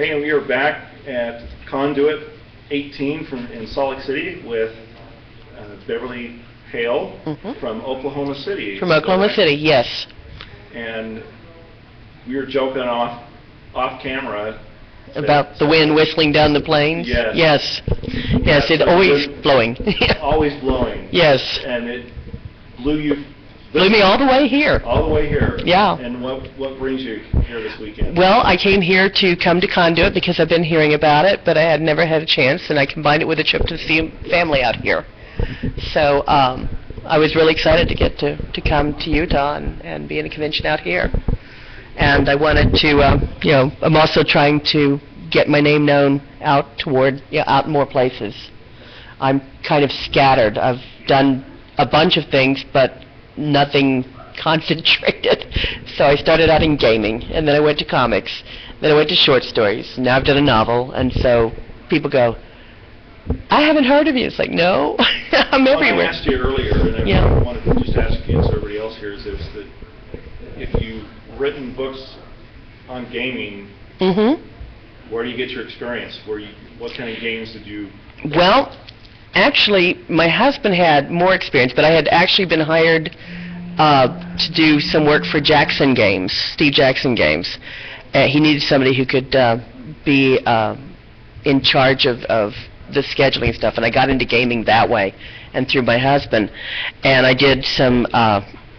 Hey, and we are back at Conduit 18 in Salt Lake City with Beverly Hale from Oklahoma City. From Oklahoma City, yes. And we were joking off camera about the wind whistling down the plains. Yes. Yes, it's always blowing. Always blowing. Yes. And it blew me all the way here. All the way here. Yeah. And what brings you here this weekend? Well, I came here to come to Conduit because I've been hearing about it, but I had never had a chance, and I combined it with a trip to see family out here. So I was really excited to get to come to Utah and be in a convention out here. And I wanted to, I'm also trying to get my name known out in more places. I'm kind of scattered. I've done a bunch of things, but nothing concentrated. So I started out in gaming, and then I went to comics, then I went to short stories. Now I've done a novel, and so people go, I haven't heard of you. It's like, no, I'm everywhere. I asked you earlier, and I wanted to just ask you and so everybody else here, is that if you've written books on gaming, where do you get your experience? What kind of games did you... Well, actually, my husband had more experience, but I had actually been hired to do some work for Jackson Games, Steve Jackson Games. He needed somebody who could be in charge of the scheduling stuff, and I got into gaming that way and through my husband. And I did some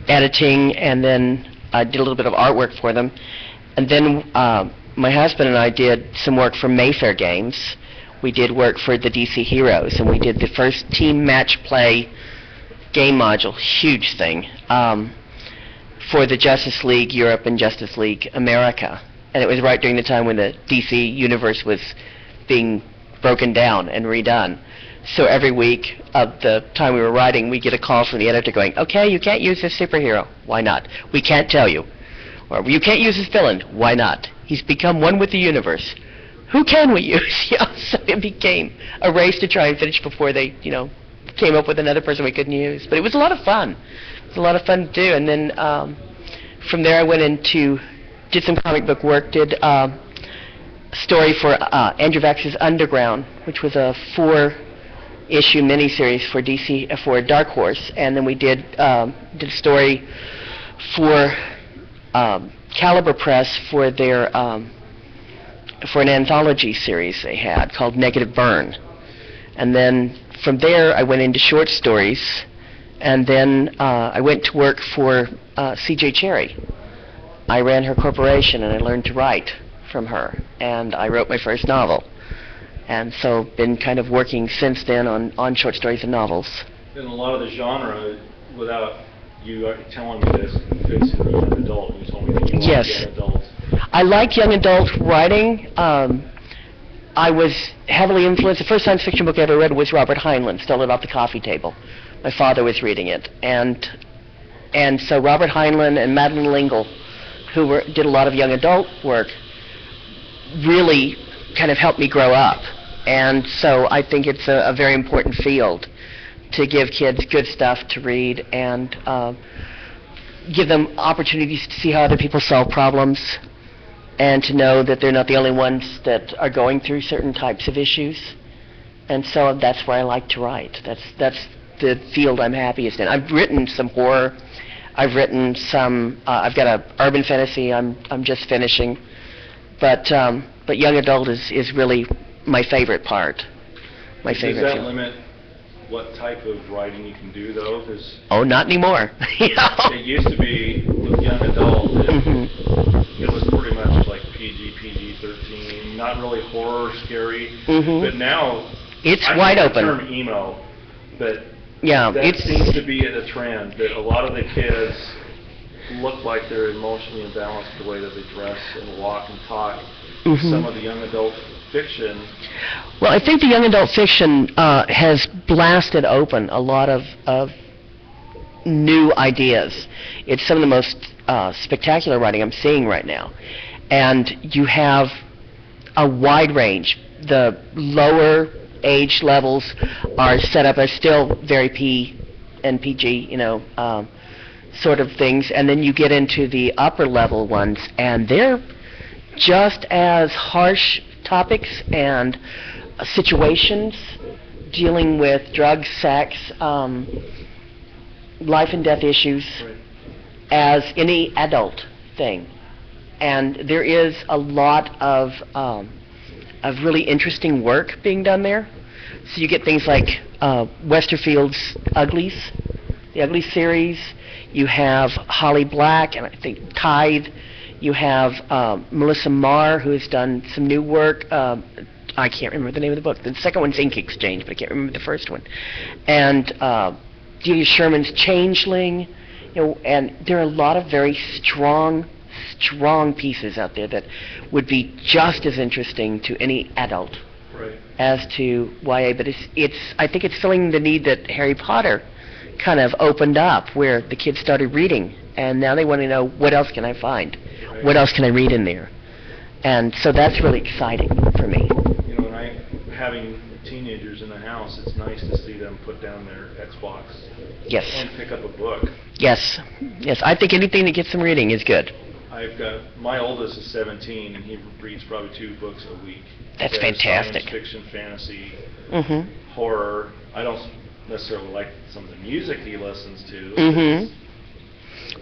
editing, and then I did a little bit of artwork for them. And then my husband and I did some work for Mayfair Games. We did work for the DC Heroes, and we did the first team match play game module, huge thing, for the Justice League Europe and Justice League America. And it was right during the time when the DC universe was being broken down and redone. So every week of the time we were writing, we get a call from the editor going, okay, you can't use this superhero. Why not? We can't tell you. Or you can't use this villain. Why not? He's become one with the universe. Who can we use? So it became a race to try and finish before they, came up with another person we couldn't use. But it was a lot of fun. It was a lot of fun to do. And then from there I went did some comic book work, did a story for Andrew Vax's Underground, which was a 4-issue miniseries for DC, for Dark Horse. And then we did a story for Caliber Press for their for an anthology series they had called Negative Burn. And then from there I went into short stories, and then I went to work for C.J. Cherry. I ran her corporation, and I learned to write from her, and I wrote my first novel. And so been kind of working since then on short stories and novels. And a lot of the genre, without you telling me this, fits in the young adult. You told me that you like young adult. I like young adult writing. I was heavily influenced. The first science fiction book I ever read was Robert Heinlein, Still About the Coffee Table. My father was reading it. And so Robert Heinlein and Madeleine L'Engle, who did a lot of young adult work, really kind of helped me grow up. And so I think it's a very important field to give kids good stuff to read and give them opportunities to see how other people solve problems, and to know that they're not the only ones that are going through certain types of issues. And so that's where I like to write. That's the field I'm happiest in. I've written some horror. I've written some. I've got a urban fantasy I'm just finishing. But young adult is really my favorite part. My favorite. Does that limit what type of writing you can do, though? Oh, not anymore. It used to be with young adult. It was pretty much like PG-13, not really horror, scary. But now it's wide open. The term emo, but it seems to be a trend that a lot of the kids look like they're emotionally imbalanced the way that they dress and walk and talk. Some of the young adult fiction. Well, I think the young adult fiction has blasted open a lot of new ideas. It's some of the most spectacular writing I'm seeing right now. And you have a wide range. The lower age levels are set up as still very P and PG, sort of things. And then you get into the upper level ones, and they're just as harsh topics and situations dealing with drugs, sex, life and death issues as any adult thing. And there is a lot of really interesting work being done there. So you get things like Westerfield's Uglies, the Ugly series. You have Holly Black, and I think Tide. You have Melissa Marr, who has done some new work. I can't remember the name of the book. The second one's Ink Exchange, but I can't remember the first one. And Julia Sherman's Changeling. You know, and there are a lot of very strong pieces out there that would be just as interesting to any adult as to YA. But I think it's filling the need that Harry Potter kind of opened up, where the kids started reading, and now they want to know, what else can I find? What else can I read in there? And so that's really exciting for me. You know, having teenagers in the house, it's nice to see them put down their Xbox and pick up a book. Yes, I think anything that gets them reading is good. My oldest is 17, and he reads probably 2 books a week. That's fantastic. Science fiction, fantasy, horror. I don't necessarily like some of the music he listens to.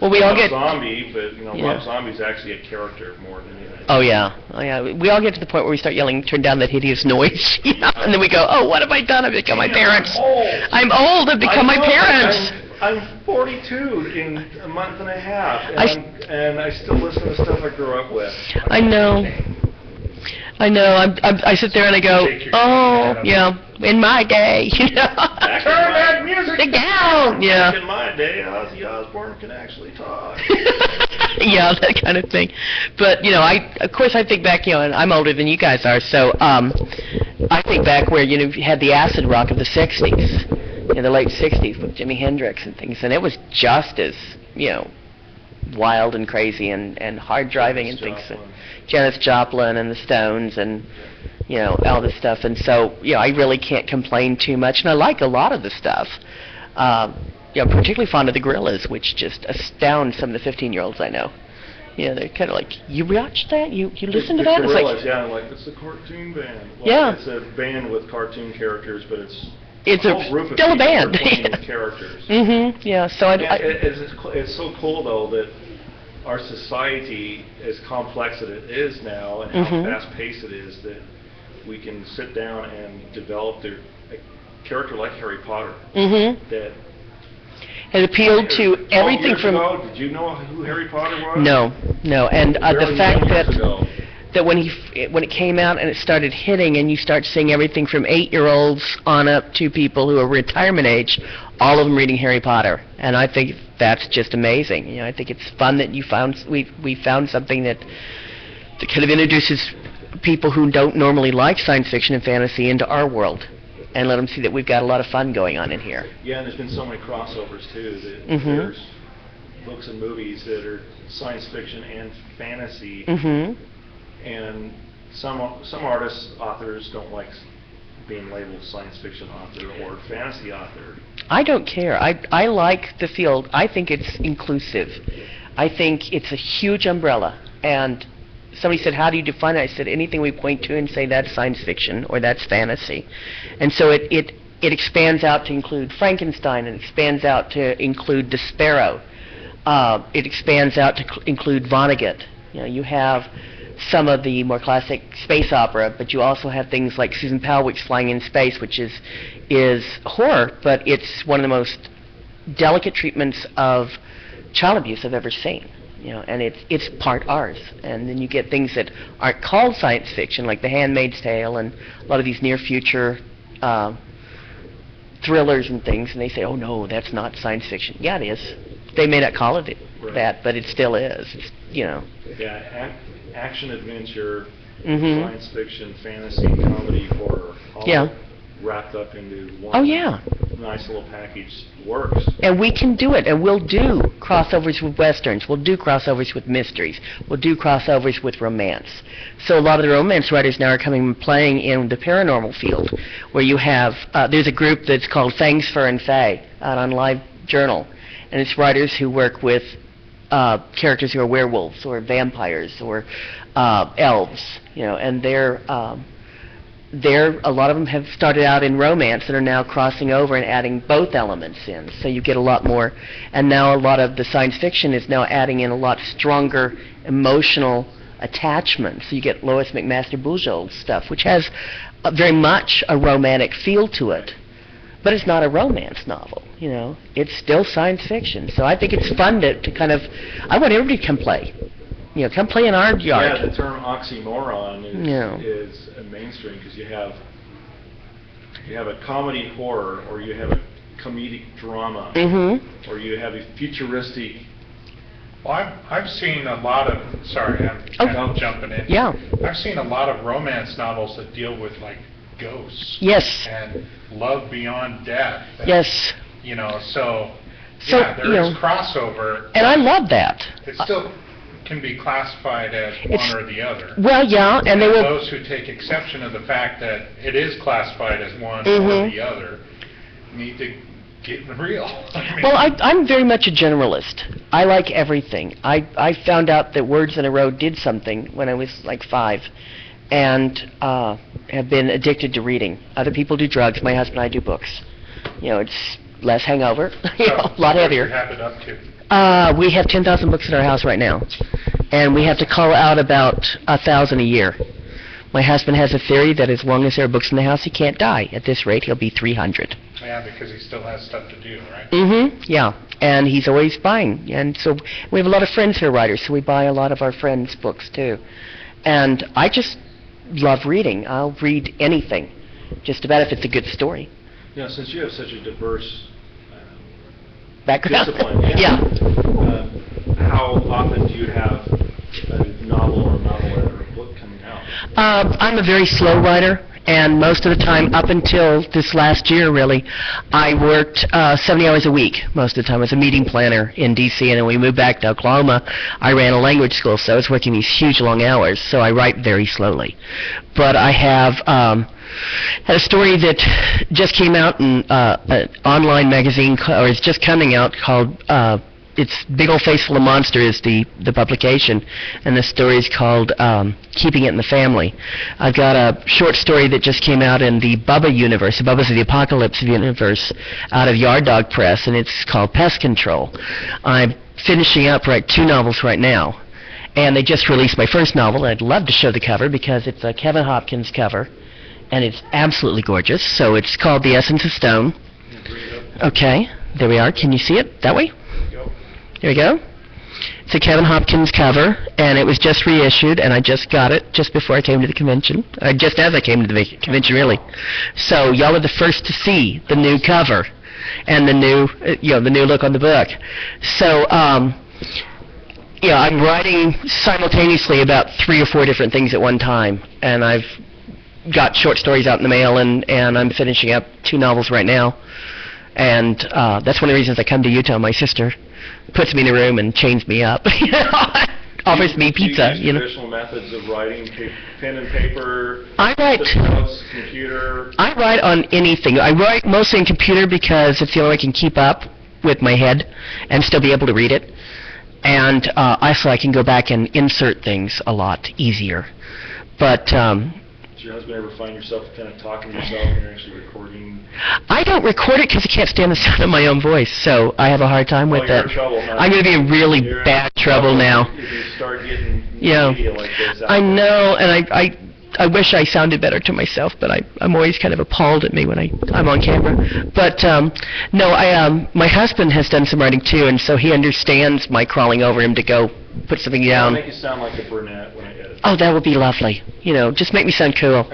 Well, we all get Zombie, but Rob Zombie's actually a character more than anything. Oh yeah. We all get to the point where we start yelling, "Turn down that hideous noise!" And then we go, "Oh, what have I done? I've become my parents. I'm old. I've become my parents." I'm 42 in a month and a half, and I still listen to stuff I grew up with. I know. I sit there and I go, "Oh, yeah, in my day, Turn that music down." Yeah. Back in my day, Ozzy Osbourne could actually talk. Yeah, that kind of thing. But of course, I think back. And I'm older than you guys are, so I think back where you had the acid rock of the '60s, the late '60s with Jimi Hendrix and things, and it was just as wild and crazy and hard driving and things. Janis Joplin and the Stones and all this stuff, and so I really can't complain too much, and I like a lot of the stuff. I'm particularly fond of the Gorillaz, which just astound some of the 15-year-olds I know. They're kind of like, "You watch that? You listen to that?" It's like, it's a cartoon band. Well, it's a band with cartoon characters, but it's a whole group of still a band. With characters. Yeah. So it's so cool though that our society, as complex as it is now, and how fast-paced it is, that we can sit down and develop a character like Harry Potter that it appealed to everything from. Did you know who Harry Potter was? No, and the fact that when it came out and it started hitting, and you start seeing everything from 8-year-olds on up to people who are retirement age, all of them reading Harry Potter, and I think that's just amazing. I think it's fun that we found something that kind of introduces people who don't normally like science fiction and fantasy into our world, and let them see that we've got a lot of fun going on in here. Yeah, and there's been so many crossovers too. That there's books and movies that are science fiction and fantasy, and some artists, authors don't like being labeled science fiction author or fantasy author. I don't care. I like the field. I think it's inclusive. I think it's a huge umbrella. And somebody said, "How do you define it?" I said, anything we point to and say that's science fiction or that's fantasy. And so it expands out to include Frankenstein, and expands out to include Despero. It expands out to include Vonnegut. You have some of the more classic space opera, but you also have things like Susan Palwick's Flying in Space, which is horror, but it's one of the most delicate treatments of child abuse I've ever seen. And it's part ours. And then you get things that aren't called science fiction, like The Handmaid's Tale, and a lot of these near future thrillers and things, and they say, "Oh no, that's not science fiction." Yeah, it is. They may not call it that, but it still is. Yeah, action, adventure, science fiction, fantasy, comedy, horror, all wrapped up into one nice little package. Works. And we can do it, and we'll do crossovers with westerns, we'll do crossovers with mysteries, we'll do crossovers with romance. So a lot of the romance writers now are coming and playing in the paranormal field, where you have, there's a group that's called Fangs, Fur, and Fae out on Live Journal, and it's writers who work with characters who are werewolves or vampires or elves, and they're a lot of them have started out in romance and are now crossing over and adding both elements in. So you get a lot more, and now a lot of the science fiction is now adding in a lot stronger emotional attachment. So you get Lois McMaster Bujold's stuff, which has very much a romantic feel to it, but it's not a romance novel. It's still science fiction. So I think it's fun to kind of, I want everybody to come play. Come play in our yard. Yeah, the term oxymoron is mainstream because you have a comedy horror, or you have a comedic drama, or you have a futuristic. Well, I've seen a lot of. Sorry, I'm jumping in. Yeah. I've seen a lot of romance novels that deal with like ghosts. Yes. And love beyond death. And, yes. So yeah, there is crossover. And I love that. It still can be classified as one or the other. Well, yeah, and those who take exception of the fact that it is classified as one or the other need to get real. Well, I'm very much a generalist. I like everything. I found out that Words in a Row did something when I was like 5, and have been addicted to reading. Other people do drugs. My husband and I do books. It's less hangover, a lot heavier. What do you have it up to? We have 10,000 books in our house right now, and we have to call out about 1,000 a year. My husband has a theory that as long as there are books in the house, he can't die. At this rate, he'll be 300. Yeah, because he still has stuff to do, right? Yeah, and he's always buying. And so we have a lot of friends who are writers, so we buy a lot of our friends' books, too. And I just love reading. I'll read anything, just about if it's a good story. Since you have such a diverse background. Discipline. Yeah. How often do you have a novel or a novelette or a book coming out? I'm a very slow writer, and most of the time, up until this last year, really, I worked 70 hours a week most of the time. I was a meeting planner in D.C., and then we moved back to Oklahoma. I ran a language school, so I was working these huge, long hours, so I write very slowly. But I have had a story that just came out in an online magazine, or it's just coming out, called it's Big Old Face Full of Monster is the publication, and the story is called Keeping It in the Family. I've got a short story that just came out in the Bubba universe, the Bubba's of the Apocalypse universe, out of Yard Dog Press, and it's called Pest Control. I'm finishing up 2 novels right now, and they just released my first novel, and I'd love to show the cover because it's a Kevin Hopkins cover, and it's absolutely gorgeous. So it's called The Essence of Stone. Okay, there we are. Can you see it that way? There we go. It's a Kevin Hopkins cover, and it was just reissued, and I just got it just before I came to the convention. Just as I came to the convention, really. So y'all are the first to see the new cover and the new, the new look on the book. So, I'm writing simultaneously about 3 or 4 different things at one time, and I've got short stories out in the mail, and I'm finishing up 2 novels right now. And that's one of the reasons I come to Utah. My sister puts me in a room and chains me up. Offers me pizza. Do you use traditional methods of writing, pen and paper? I write. Notes, computer. I write on anything. I write mostly on computer because it's the only way I can keep up with my head and still be able to read it. And also I can go back and insert things a lot easier. But does your husband ever find yourself kind of talking to yourself when you're actually recording? I don't record it because I can't stand the sound of my own voice, so I have a hard time with that. You're in trouble, huh? I'm going to be in really bad trouble now. If you start getting media like this out I know, and I wish I sounded better to myself, but I'm always kind of appalled at me when I'm on camera. But no, my husband has done some writing too, and so he understands my crawling over him to go put something down. I'll make you sound like a brunette when I edit. Oh, that would be lovely. Just make me sound cool.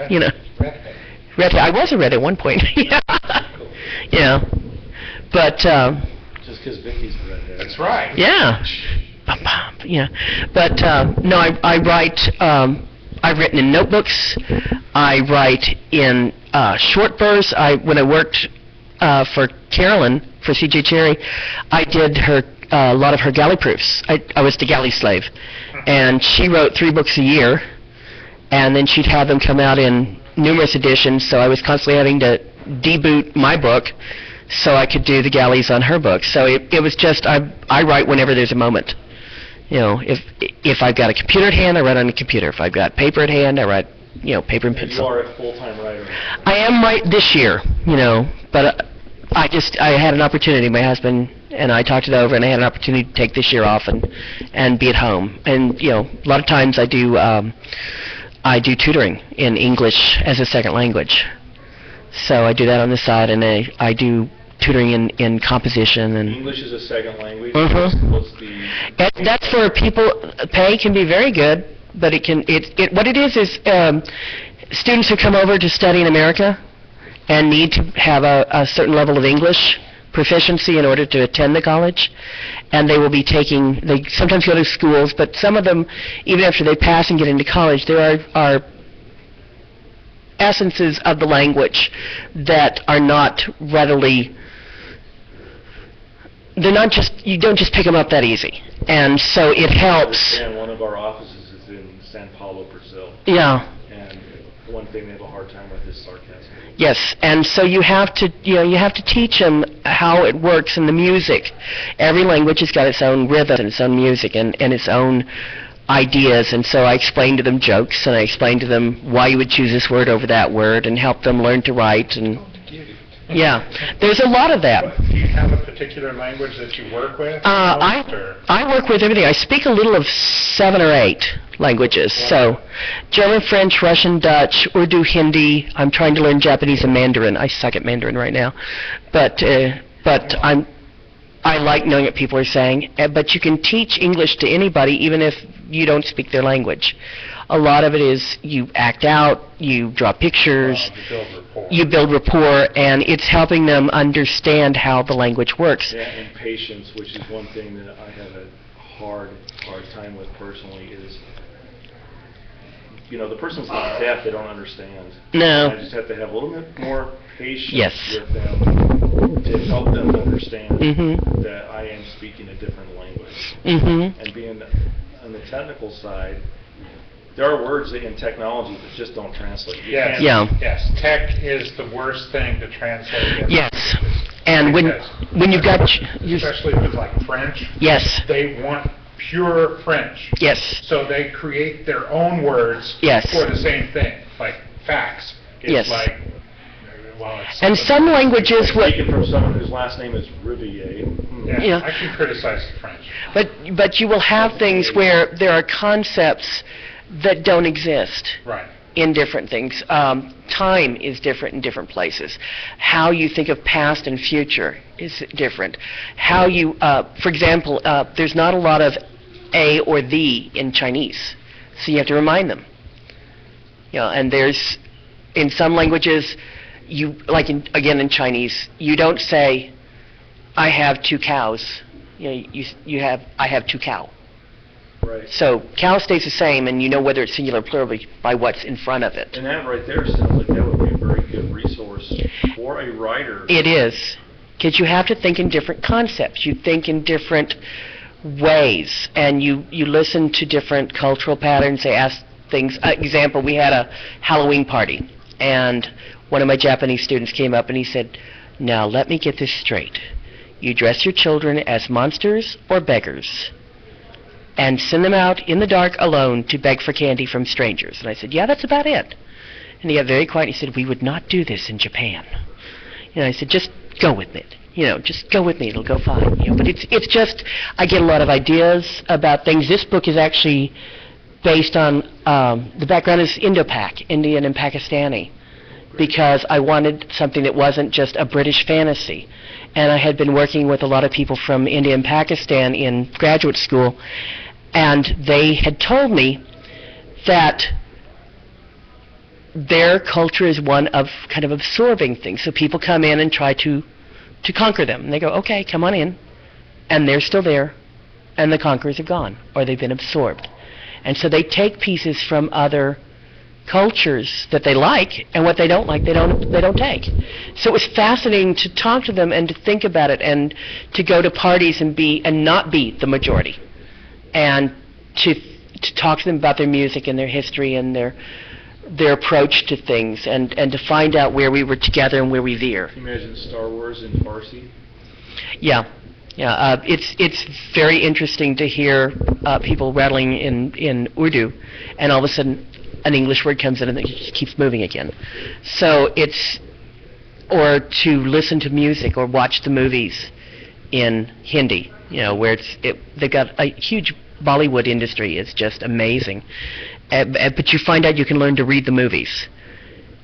Redhead. I was a redhead at one point. Yeah. But just because Vicky's a redhead. That's right. Yeah. Yeah. But no, I write. I've written in notebooks. I write in short bursts. When I worked for Carolyn, for C.J. Cherry, I did a lot of her galley proofs. I was the galley slave. And she wrote 3 books a year, and then she'd have them come out in numerous editions, so I was constantly having to deboot my book so I could do the galleys on her book. So it was just, I write whenever there's a moment. You know, if I've got a computer at hand, I write on a computer. If I've got paper at hand, I write, paper and And pencil. you are a full-time writer. I am right this year, but I had an opportunity. My husband and I talked it over, and I had an opportunity to take this year off and be at home. And a lot of times I do tutoring in English as a second language. So I do that on the side, and I do tutoring in composition and. English is a second language. Mhm. What's the? And that's for people. Pay can be very good, but what it is students who come over to study in America and need to have a certain level of English proficiency in order to attend the college, and they will be they sometimes go to schools, but some of them, even after they pass and get into college, there are essences of the language that are not readily, you don't just pick them up that easy. And so it helps. And one of our offices is in San Paulo, Brazil. Yeah. And one thing they have a hard time with is sarcasm. Yes, and so you have to teach them how it works in the music. Every language has got its own rhythm and its own music and its own ideas, and so I explain to them jokes, and I explain to them why you would choose this word over that word, and help them learn to write. And yeah, there's a lot of that. Do you have a particular language that you work with? I work with everything. I speak a little of 7 or 8 languages. Wow. So German, French, Russian, Dutch, Urdu, Hindi. I'm trying to learn Japanese and Mandarin. I suck at Mandarin right now, but I like knowing what people are saying. But you can teach English to anybody, even if you don't speak their language. A lot of it is you act out, you draw pictures, you build rapport, and it's helping them understand how the language works. Yeah, and patience, which is one thing that I have a hard time with personally, is the person's not deaf, they don't understand. No. I just have to have a little bit more patience Yes. with them to help them understand Mhm. that I am speaking a different language. Mhm. And being on the technical side, there are words in technology that just don't translate. You Yes. can't- Yeah. Yes. Tech is the worst thing to translate. in Yes. languages. And Because when you've got especially with like French, yes. they want pure French. Yes. So they create their own words Yes. for the same thing, like fax. It's Yes. like, well, it's And some languages Speaking from someone whose last name is Riviere. Yeah, Yeah. I can criticize the French. But you will have things where there are concepts that don't exist Right. in different things. Time is different in different places. How you think of past and future is different. How you, for example, there's not a lot of a or the in Chinese, so you have to remind them. And there's, in some languages, again in Chinese, you don't say, I have 2 cows. You have, I have 2 cow. Right. So cow stays the same, and you know whether it's singular or plural by what's in front of it. And that right there sounds like that would be a very good resource for a writer. It is, because you have to think in different concepts. You think in different ways, and you listen to different cultural patterns. They ask things. Example, we had a Halloween party, and one of my Japanese students came up and he said, "Now let me get this straight. You dress your children as monsters or beggars, and send them out in the dark alone to beg for candy from strangers." And I said, "Yeah, that's about it." And he got very quiet. He said, "We would not do this in Japan." And I said, "Just go with it. Just go with me. It'll go fine." But it's just, I get a lot of ideas about things. This book is actually based on, the background is Indo-Pak, Indian and Pakistani, because I wanted something that wasn't just a British fantasy. And I had been working with a lot of people from India and Pakistan in graduate school, and they had told me that their culture is one of kind of absorbing things. So people come in and try to conquer them. And they go, "Okay, come on in." And they're still there, and the conquerors are gone, or they've been absorbed. And so they take pieces from other cultures that they like, and what they don't like, they don't take. So it was fascinating to talk to them and to think about it, and to go to parties and not be the majority, and to talk to them about their music and their history and their approach to things, and to find out where we were together and where we veer. Can you imagine Star Wars in Farsi? Yeah, Yeah, it's very interesting to hear people rattling in Urdu, and all of a sudden an English word comes in and it just keeps moving again. So or to listen to music or watch the movies in Hindi, where they've got a huge Bollywood industry. It's just amazing. But you find out you can learn to read the movies.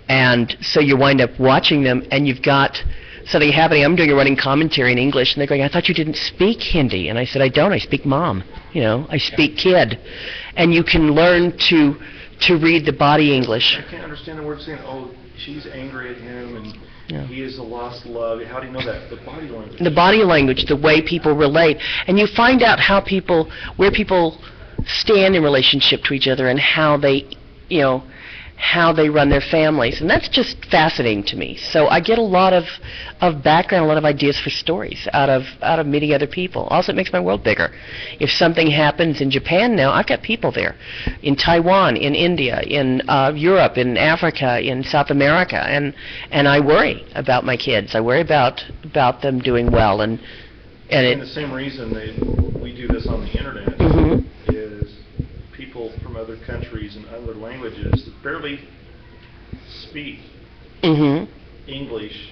And so you wind up watching them, and you've got something happening. I'm doing a running commentary in English, and they're going, I thought you didn't speak Hindi. And I said, I don't. I speak mom. I speak kid. And you can learn to read the body English. I can't understand the word saying, oh, she's angry at him, and he is a lost love. How do you know that? The body language. The body language, the way people relate. And you find out where people stand in relationship to each other and how they, how they run their families, and that's just fascinating to me. So I get a lot of background, a lot of ideas for stories out of meeting other people. Also, it makes my world bigger. If something happens in Japan now, I've got people there, in Taiwan, in India, in Europe, in Africa, in South America, and I worry about my kids. I worry about them doing well, and the same reason we do this on the internet is people from other countries and other languages that barely speak English,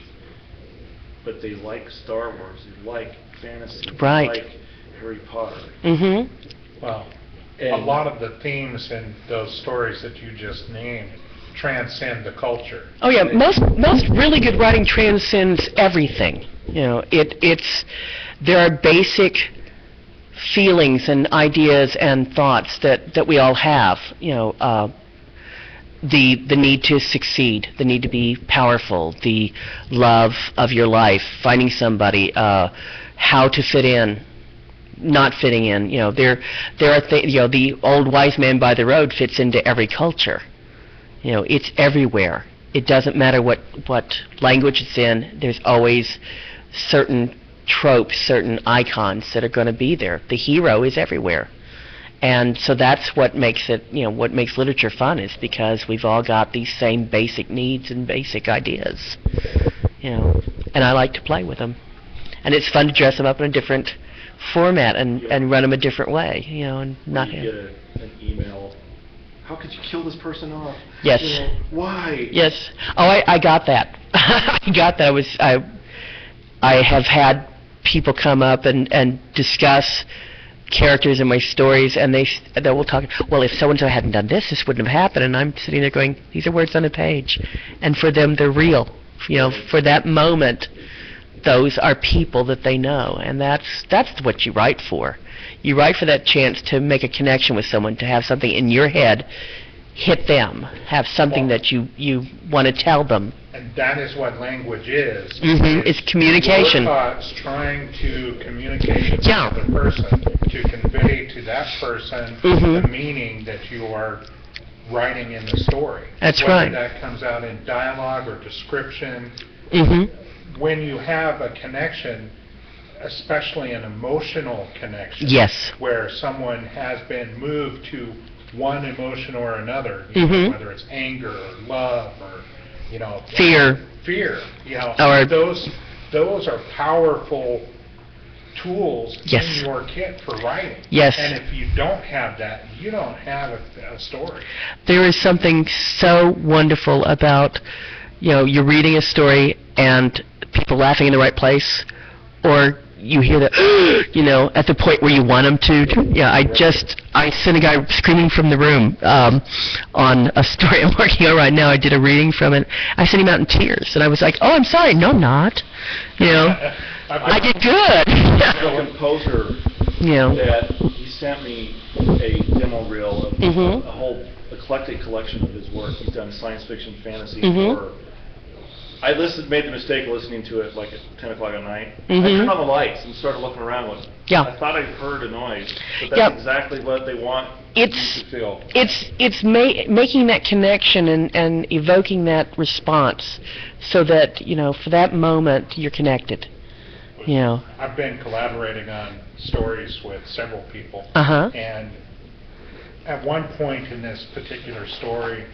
but they like Star Wars, they like fantasy, right. They like Harry Potter. Well, a lot of the themes in those stories that you just named transcend the culture. Oh yeah, most really good writing transcends everything. There are basic feelings and ideas and thoughts that we all have. The need to succeed, the need to be powerful, the love of your life, finding somebody, how to fit in, not fitting in. There are things. The old wise man by the road fits into every culture. It's everywhere. It doesn't matter what language it's in. There's always certain tropes, certain icons that are going to be there. The hero is everywhere. And so that's what makes it, what makes literature fun, is because we've all got these same basic needs and basic ideas. And I like to play with them. And it's fun to dress them up in a different format and run them a different way, and not have... You get an email, how could you kill this person off? Yes. Why? Yes. Oh, I got that. I got that. I have had people come up and discuss characters in my stories, and they will talk, well, if so-and-so hadn't done this, this wouldn't have happened. And I'm sitting there going, these are words on a page. And for them, they're real. For that moment, those are people that they know. And that's what you write for. You write for that chance to make a connection with someone, to have something in your head hit them, have something that you want to tell them. And that is what language is. It's communication. Your thoughts trying to communicate with the other person, to convey to that person the meaning that you are writing in the story. That's right. Whether that comes out in dialogue or description. When you have a connection, especially an emotional connection, yes, where someone has been moved to one emotion or another, whether it's anger or love or fear. Or those are powerful tools in your kit for writing. Yes. And if you don't have that, you don't have a story. There is something so wonderful about, you're reading a story and people laughing in the right place, or you hear that, at the point where you want them to. Yeah, I sent a guy screaming from the room on a story I'm working on right now. I did a reading from it. I sent him out in tears, and I was like, oh, I'm sorry. No, I'm not. I did good. A composer that he sent me a demo reel of a whole eclectic collection of his work. He's done science fiction, fantasy, horror. I made the mistake of listening to it like at 10 o'clock at night. I turned on the lights and started looking around with it. I thought I heard a noise, but that's exactly what they want you to feel. It's making that connection and evoking that response so that, for that moment, you're connected. I've been collaborating on stories with several people. And at one point in this particular story,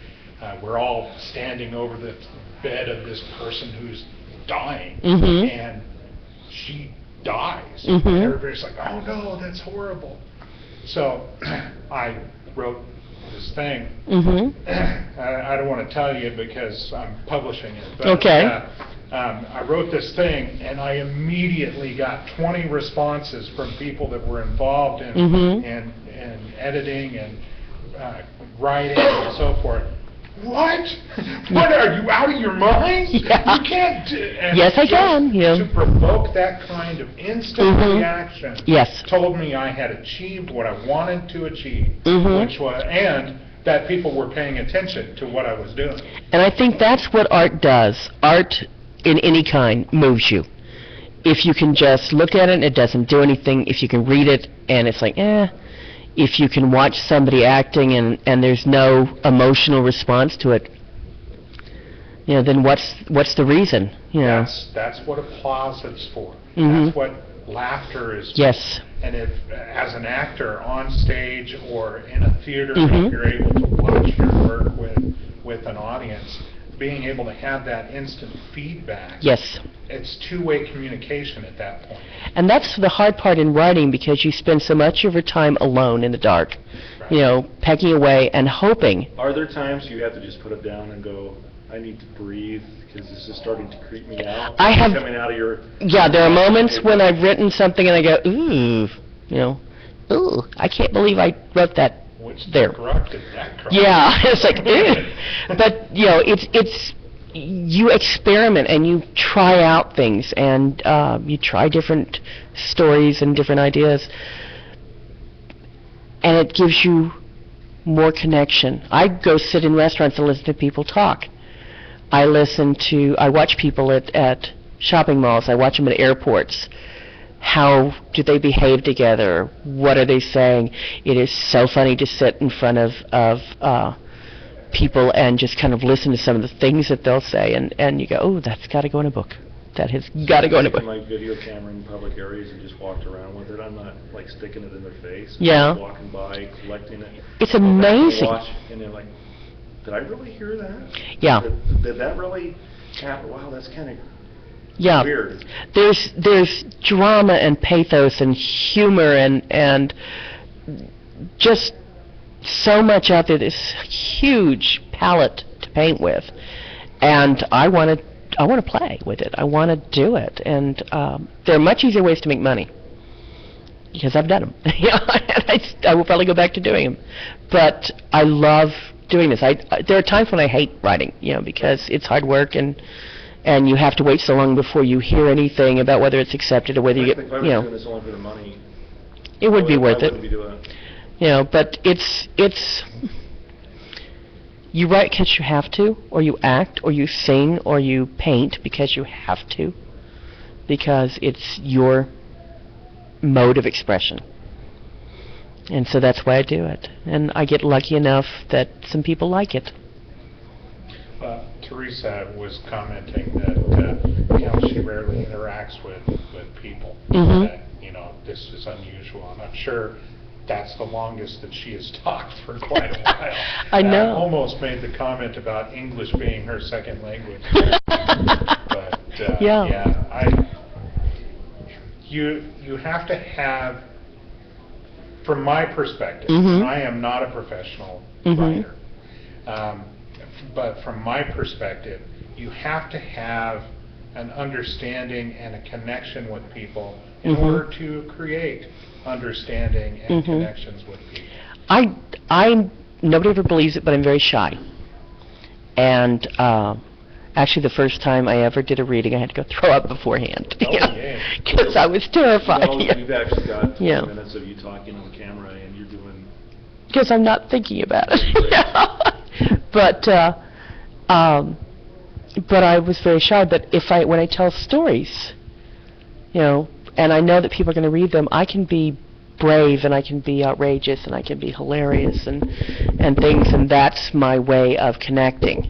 we're all standing over the bed of this person who's dying, and she dies. Mm-hmm. And everybody's like, oh no, that's horrible. So I wrote this thing. Mm-hmm. I don't want to tell you because I'm publishing it. But, okay. I wrote this thing, and I immediately got 20 responses from people that were involved in, Mm-hmm. in editing and writing and so forth. What? What, are you out of your mind? Yeah. You can't do and yes, I can. Yeah. To provoke that kind of instant Mm-hmm. reaction yes. told me I had achieved what I wanted to achieve, Mm-hmm. which was, and that people were paying attention to what I was doing. And I think that's what art does. Art in any kind moves you. If you can just look at it and it doesn't do anything, if you can read it and it's like, if you can watch somebody acting and there's no emotional response to it, then what's the reason? That's what applause is for. Mm-hmm. That's what laughter is for. Yes. And if, as an actor on stage or in a theater, Mm-hmm. if you're able to watch your work with an audience, being able to have that instant feedback. Yes. It's two-way communication at that point. And that's the hard part in writing, because you spend so much of your time alone in the dark, Right. pecking away and hoping. Are there times you have to just put it down and go, I need to breathe because this is starting to creep me out? I have. Coming out of your. Yeah, there are moments when I've written something and I go, ooh, I can't believe I wrote that. Which there. corrupted that corrupt. Yeah, it's like, but it's you experiment and you try out things and you try different stories and different ideas, and it gives you more connection. I go sit in restaurants and listen to people talk. I watch people at shopping malls. I watch them at airports. How do they behave together? What are they saying? It is so funny to sit in front of people and just kind of listen to some of the things that they'll say, and you go, oh, that's got to go in a book. That has got to go in a book. I take my video camera in public areas and just walked around with it. I'm not like sticking it in their face. Yeah. I'm just walking by, collecting it. It's amazing. Watch, and they're like, did I really hear that? Yeah. Did that really happen? Wow, that's kind of weird. There's drama and pathos and humor and just so much out there. This huge palette to paint with, and I want to play with it. I want to do it, and there are much easier ways to make money because I've done them. And I will probably go back to doing them, but I love doing this. There are times when I hate writing, because it's hard work and you have to wait so long before you hear anything about whether it's accepted or whether you get, If I was doing this only for the money, it would be worth I it. wouldn't be doing it. But it's you write because you have to, or you act, or you sing, or you paint because you have to, because it's your mode of expression. And so that's why I do it. And I get lucky enough that some people like it. Teresa was commenting that she rarely interacts with people. Mm-hmm. That this is unusual. I'm not sure that's the longest that she has talked for quite a while. I know. I almost made the comment about English being her second language. But you have to have, from my perspective, Mm-hmm. I am not a professional Mm-hmm. writer. But from my perspective, you have to have an understanding and a connection with people in Mm-hmm. order to create understanding and Mm-hmm. connections with people. Nobody ever believes it, but I'm very shy. And actually, the first time I ever did a reading, I had to go throw up beforehand. Because I was terrified. We've actually got 20 Yeah. minutes of you talking on camera, and you're doing. Because I'm not thinking about it. But I was very shy. But when I tell stories, and I know that people are going to read them, I can be brave and I can be outrageous and I can be hilarious and things, and that's my way of connecting,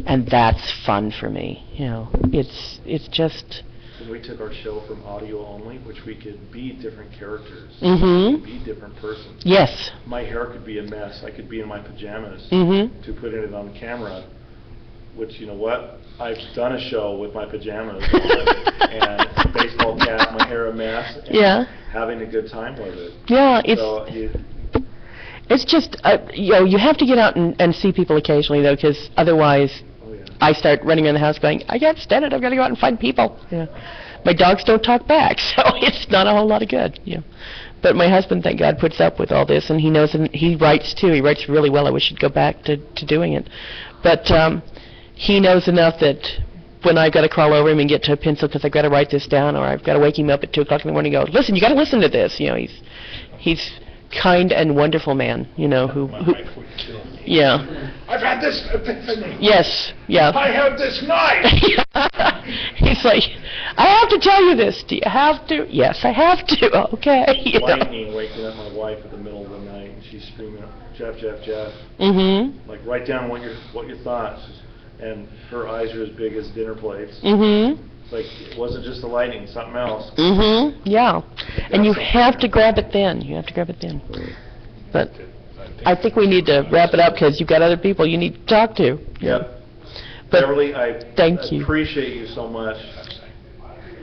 and that's fun for me. It's just. And we took our show from audio only, which we could be different characters, Mm-hmm. be different persons. Yes. My hair could be a mess. I could be in my pajamas Mm-hmm. to put it on camera. which, you know what, I've done a show with my pajamas on, and a baseball cap, my hair a mess, and having a good time with it. Yeah, it's just, you have to get out and see people occasionally, though, because otherwise I start running around the house going, I can't stand it, I've got to go out and find people. Yeah. My dogs don't talk back, so it's not a whole lot of good. Yeah. But my husband, thank God, puts up with all this, and he knows, and he writes, too. He writes really well. I wish he'd go back to doing it. But he knows enough that when I've got to crawl over him and get to a pencil because I've got to write this down, or I've got to wake him up at 2 o'clock in the morning and go, listen, you got to listen to this. You know, he's kind and wonderful man, you know, who My wife would kill me. Yeah. I've had this epiphany. Yes, yeah. I have this knife. He's like, I have to tell you this. Do you have to? Yes, I have to. Okay. You know. Lightning waking up my wife in the middle of the night, and she's screaming, Jeff, Jeff, Jeff. Mm-hmm. Like, write down what your thoughts. And her eyes are as big as dinner plates. Mm-hmm. It's like, it wasn't just the lightning, something else. Mm-hmm. Yeah. And you have to grab it then. You have to grab it then. But I think we need to wrap it up because you've got other people you need to talk to. Yep. But Beverly, I appreciate you so much.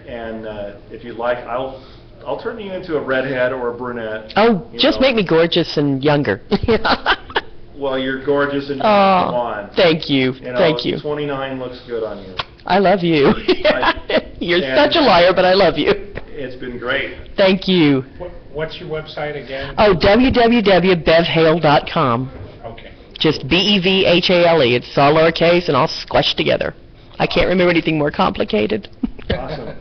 And if you'd like, I'll turn you into a redhead or a brunette. Oh, just make me gorgeous and younger. Well, you're gorgeous and come on. Thank you. Thank you. 29 looks good on you. I love you. You're such a liar, but I love you. It's been great. Thank you. What's your website again? Oh, www.bevhale.com. Okay. Just BEVHALE. It's all lowercase and all squashed together. I can't remember anything more complicated. Awesome.